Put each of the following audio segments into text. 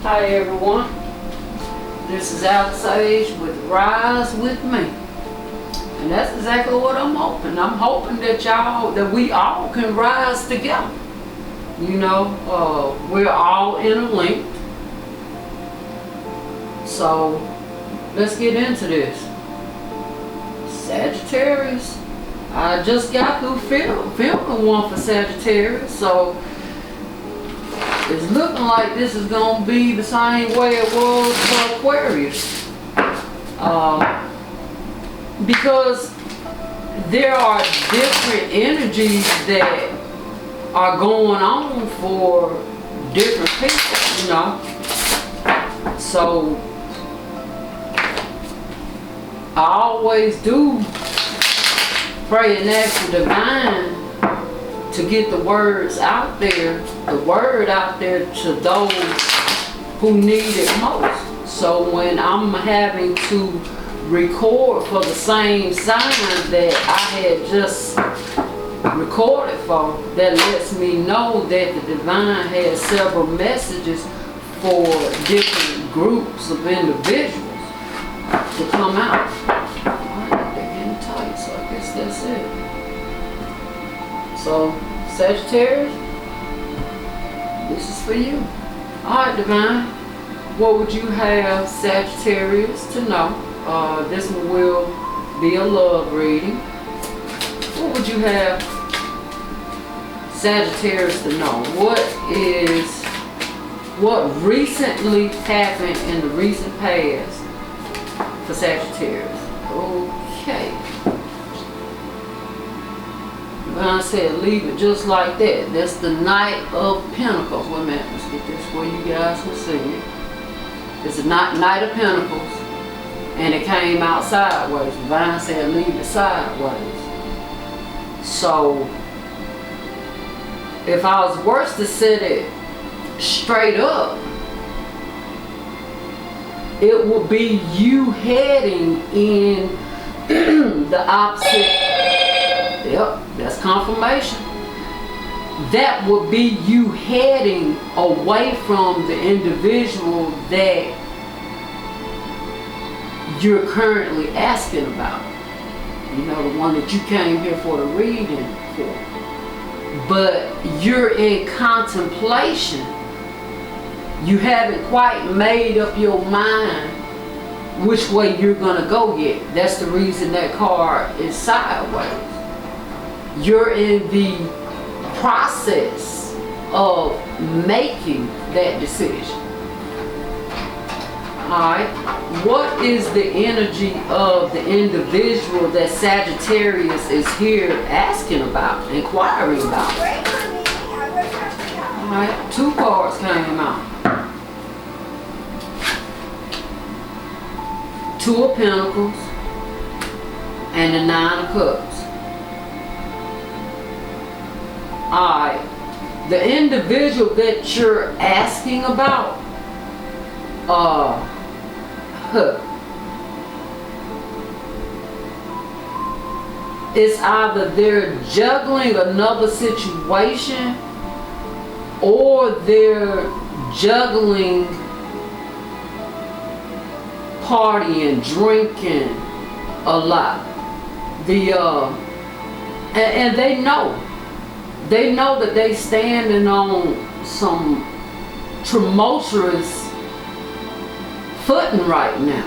Hi everyone, this is Sage with Rise With Me, and that's exactly what I'm hoping. I'm hoping that we all can rise together. You know, we're all interlinked. So let's get into this. Sagittarius, I just got through filming one for Sagittarius, so it's looking like this is going to be the same way it was for Aquarius. Because there are different energies that are going on for different people, you know. So I always do pray and ask the divine to get the words out there, the word out there to those who need it most. So when I'm having to record for the same sign that I had just recorded for, that lets me know that the divine has several messages for different groups of individuals to come out. Alright, they're getting tight, so I guess that's it. So, Sagittarius, this is for you. Alright, divine, what would you have Sagittarius to know? This one will be a love reading. What would you have Sagittarius to know? What recently happened in the recent past for Sagittarius? Okay. Divine said leave it just like that. That's the Knight of Pentacles. Wait a minute, let's get this where you guys can see it. It's the Knight of Pentacles, and it came out sideways. Divine said leave it sideways. So if I was worse to set it straight up, it would be you heading in the opposite. Yep, that's confirmation. That would be you heading away from the individual that you're currently asking about. You know, the one that you came here for the reading for. But you're in contemplation. You haven't quite made up your mind which way you're going to go yet. That's the reason that card is sideways. You're in the process of making that decision. Alright, what is the energy of the individual that Sagittarius is here asking about, inquiring about? Alright, two cards came out. Two of Pentacles and the Nine of Cups. Alright, the individual that you're asking about, it's either they're juggling another situation or they're juggling partying, drinking a lot. And they know. They know that they standing on some tumultuous footing right now.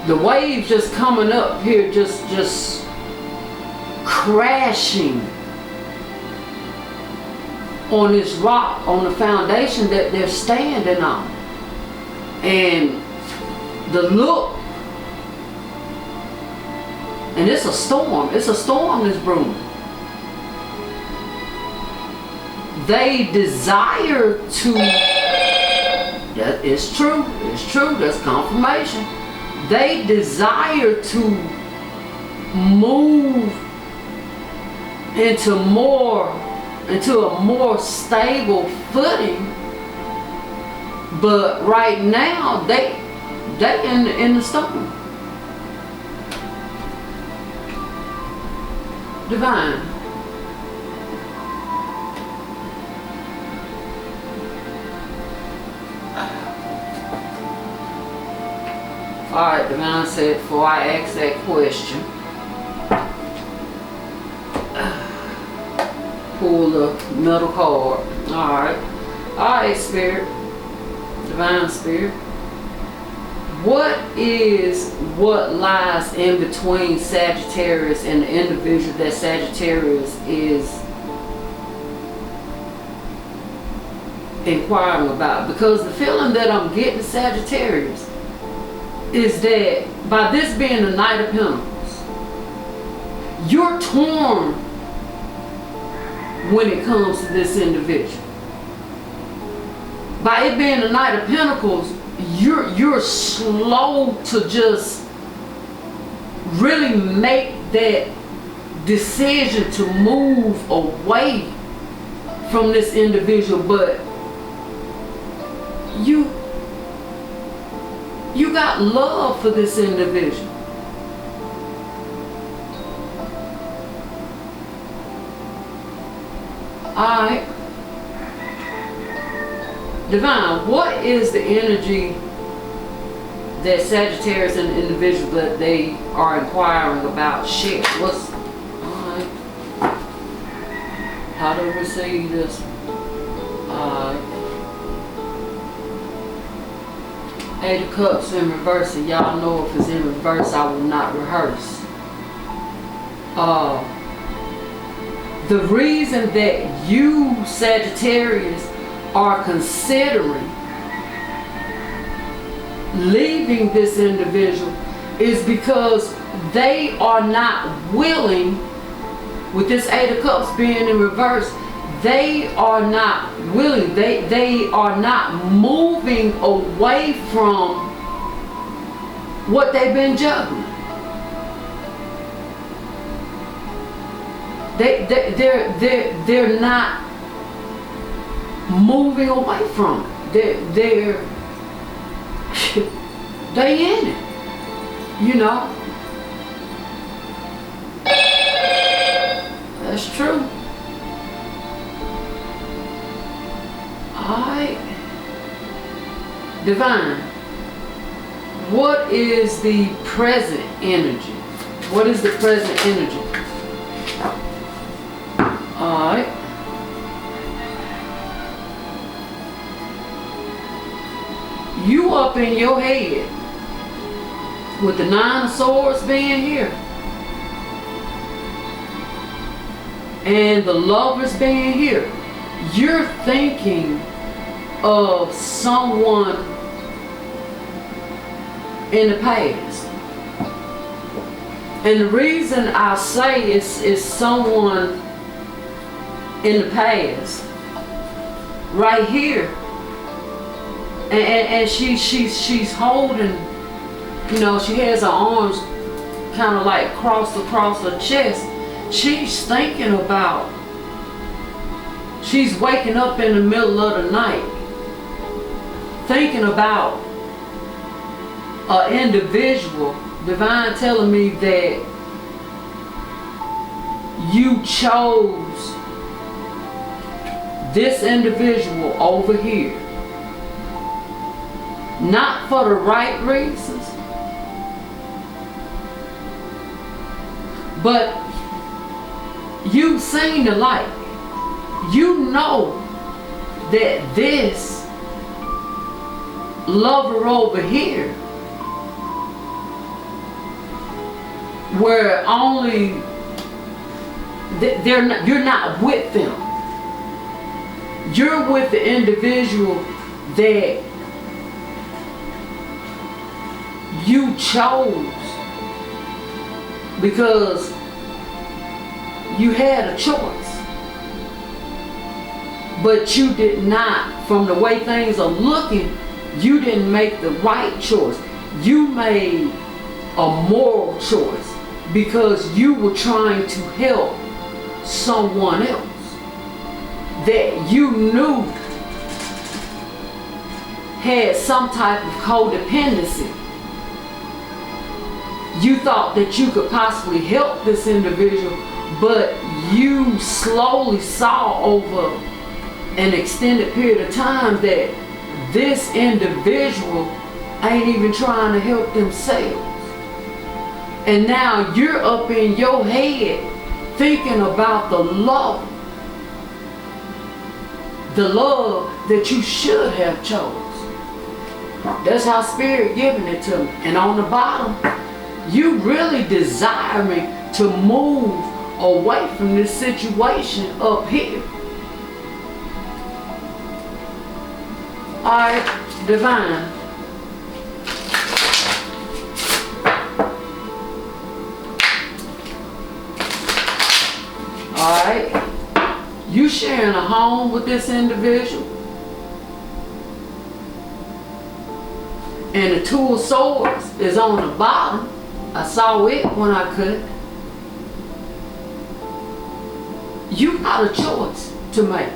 The wave just coming up here, just crashing on this rock, on the foundation that they're standing on. And the look, and it's a storm that's brewing. They desire to, that is true, that's confirmation. They desire to move into a more stable footing, but right now they in the storm. Divine, Alright, Divine said before I ask that question, pull the middle card. Alright, Spirit, Divine Spirit. What lies in between Sagittarius and the individual that Sagittarius is inquiring about? Because the feeling that I'm getting, Sagittarius, is that by this being the Knight of Pentacles, you're torn when it comes to this individual. By it being the Knight of Pentacles, you're slow to just really make that decision to move away from this individual, but you got love for this individual. Alright. Divine, what is the energy that Sagittarius and the individual that they are inquiring about share? Alright. How to receive this? Alright. Eight of Cups in reverse, and y'all know if it's in reverse, I will not rehearse. The reason that you, Sagittarius, are considering leaving this individual is because they are not willing, with this Eight of Cups being in reverse, they are not willing, they are not moving away from what they've been juggling. They're not moving away from it. They in it, you know. That's true. Alright. Divine, what is the present energy? What is the present energy? Alright. You up in your head with the Nine of Swords being here and the Lovers being here. You're thinking of someone in the past. And the reason I say it's someone in the past, right here, and she's holding, you know, she has her arms kind of like crossed across her chest. She's thinking about, she's waking up in the middle of the night thinking about an individual. Divine telling me that you chose this individual over here, not for the right reasons, but you've seen the light. You know that this lover over here, where only you're not with them. You're with the individual that you chose because you had a choice, but you did not. From the way things are looking, you didn't make the right choice. You made a moral choice because you were trying to help someone else that you knew had some type of codependency. You thought that you could possibly help this individual, but you slowly saw over an extended period of time that this individual ain't even trying to help themselves. And now you're up in your head thinking about the love that you should have chose. That's how Spirit giving it to me. And on the bottom, you really desiring to move away from this situation up here. Alright, Divine. Alright. You sharing a home with this individual. And the Two of Swords is on the bottom. I saw it when I could. You got a choice to make.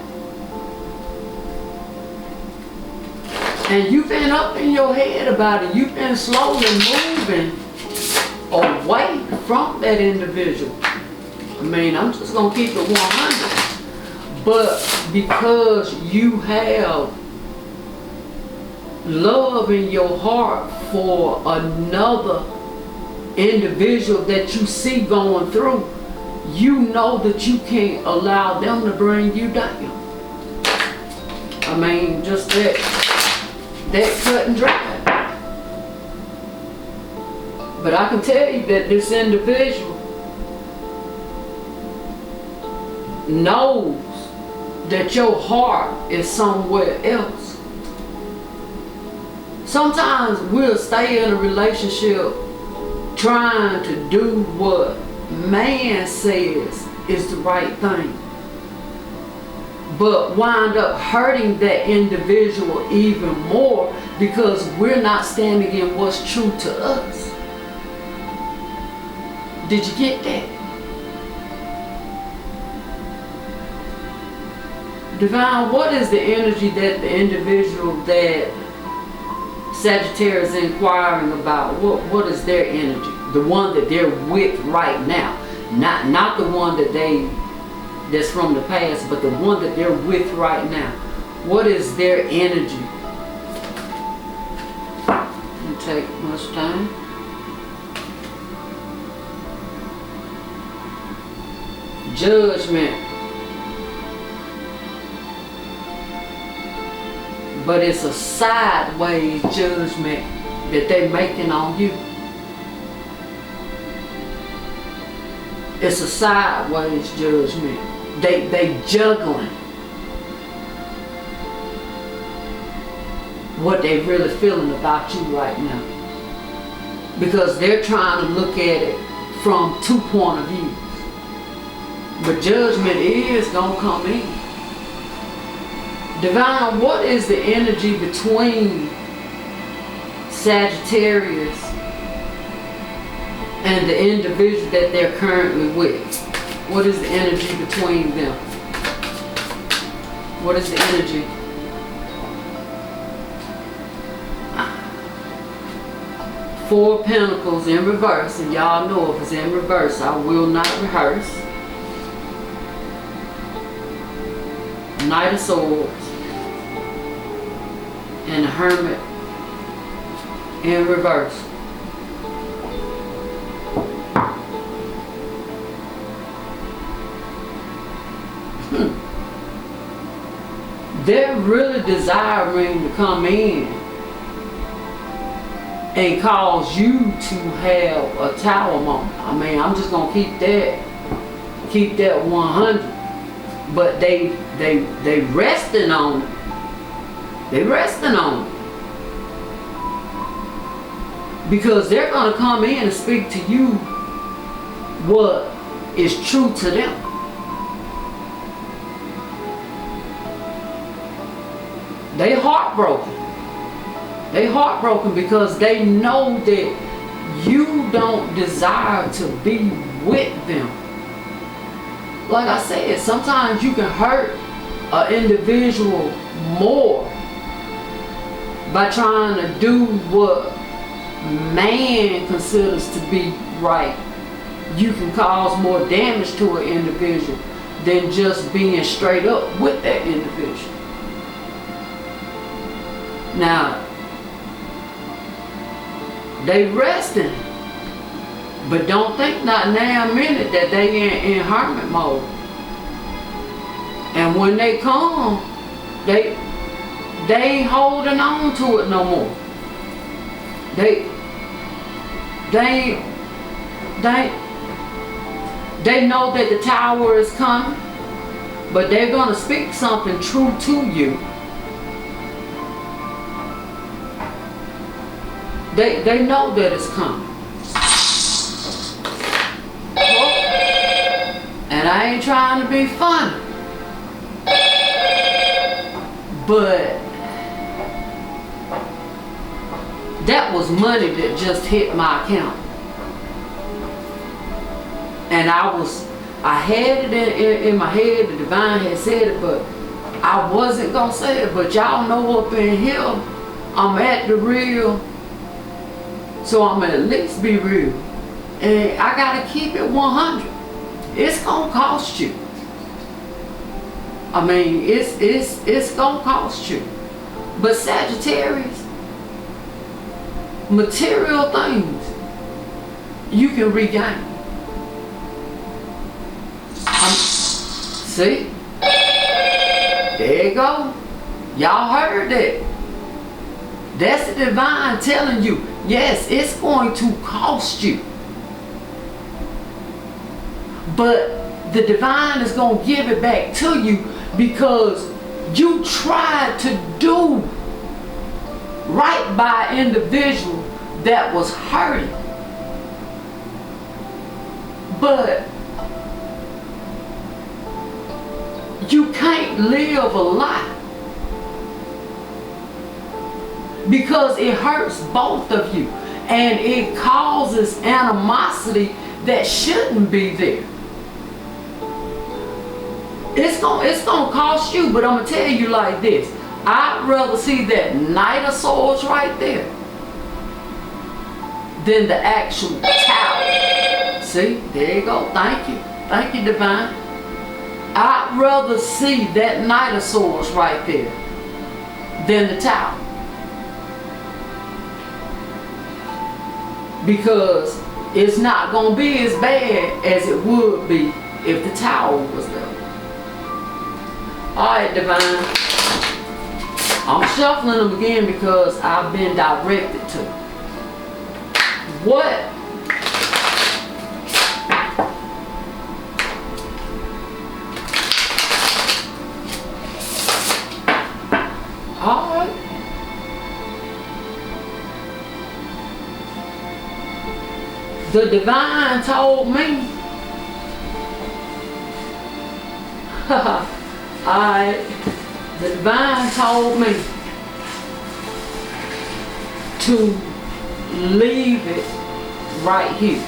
And you've been up in your head about it. You've been slowly moving away from that individual. I mean, I'm just going to keep it 100. But because you have love in your heart for another individual that you see going through, you know that you can't allow them to bring you down. I mean, just that cut and dry. But I can tell you that this individual knows that your heart is somewhere else. Sometimes we'll stay in a relationship trying to do what man says is the right thing, but wind up hurting that individual even more because we're not standing in what's true to us. Did you get that? Divine, what is the energy that the individual that Sagittarius is inquiring about? What is their energy? The one that they're with right now. Not the one that's from the past, but the one that they're with right now. What is their energy? Didn't take much time. Judgment. But it's a sideways judgment that they're making on you. It's a sideways judgment. They juggling what they really feeling about you right now. Because they're trying to look at it from 2 points of view. But judgment is going to come in. Divine, what is the energy between Sagittarius and the individual that they're currently with? What is the energy between them? What is the energy? Four of Pentacles in reverse, and y'all know if it's in reverse, I will not rehearse. Knight of Swords. And the Hermit in reverse. They're really desiring to come in and cause you to have a tower moment. I mean, I'm just gonna keep that 100. But they resting on it. They resting on it. Because they're going to come in and speak to you what is true to them. They heartbroken. They heartbroken because they know that you don't desire to be with them. Like I said, sometimes you can hurt an individual more by trying to do what man considers to be right. You can cause more damage to an individual than just being straight up with that individual. Now, they resting, but don't think not now a minute that they in hermit mode. And when they come, they ain't holding on to it no more. They know that the tower is coming, but they're gonna speak something true to you. They know that it's coming. And I ain't trying to be funny, but that was money that just hit my account. And I had it in my head, the divine had said it, but I wasn't gonna say it. But y'all know up in here, I'm at the real, so I'm at least be real. And I gotta keep it 100. It's gonna cost you. I mean, it's gonna cost you. But Sagittarius, material things you can regain. See? There you go. Y'all heard that. That's the divine telling you, yes, it's going to cost you. But the divine is going to give it back to you because you tried to do right by an individual that was hurting. But you can't live a lie because it hurts both of you and it causes animosity that shouldn't be there. It's gonna cost you, but I'm gonna tell you like this. I'd rather see that Knight of Swords right there than the actual tower. See, there you go. Thank you, divine. I'd rather see that Knight of Swords right there than the tower, because it's not gonna be as bad as it would be if the tower was there. Alright, divine. I'm shuffling them again because I've been directed to. What? Alright. The divine told me. The divine told me to leave it right here.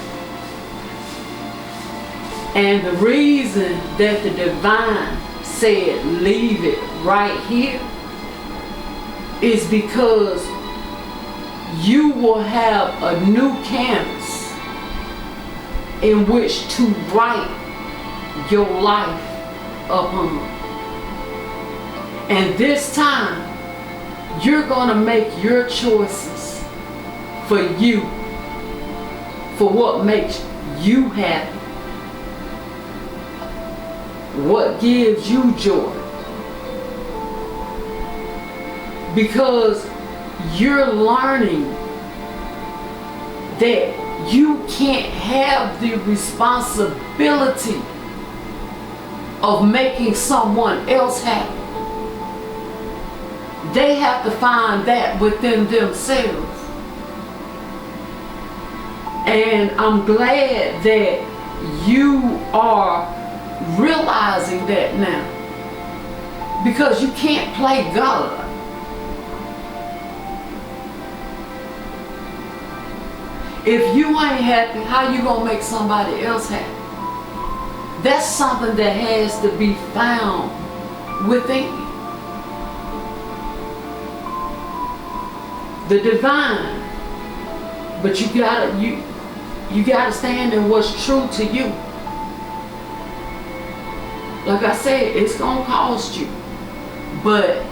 And the reason that the divine said leave it right here is because you will have a new canvas in which to write your life upon. And this time, you're going to make your choices for you, for what makes you happy, what gives you joy. Because you're learning that you can't have the responsibility of making someone else happy. They have to find that within themselves. And I'm glad that you are realizing that now. Because you can't play God. If you ain't happy, how you gonna make somebody else happy? That's something that has to be found within you. The divine, but you gotta stand in what's true to you. Like I said, it's gonna cost you, but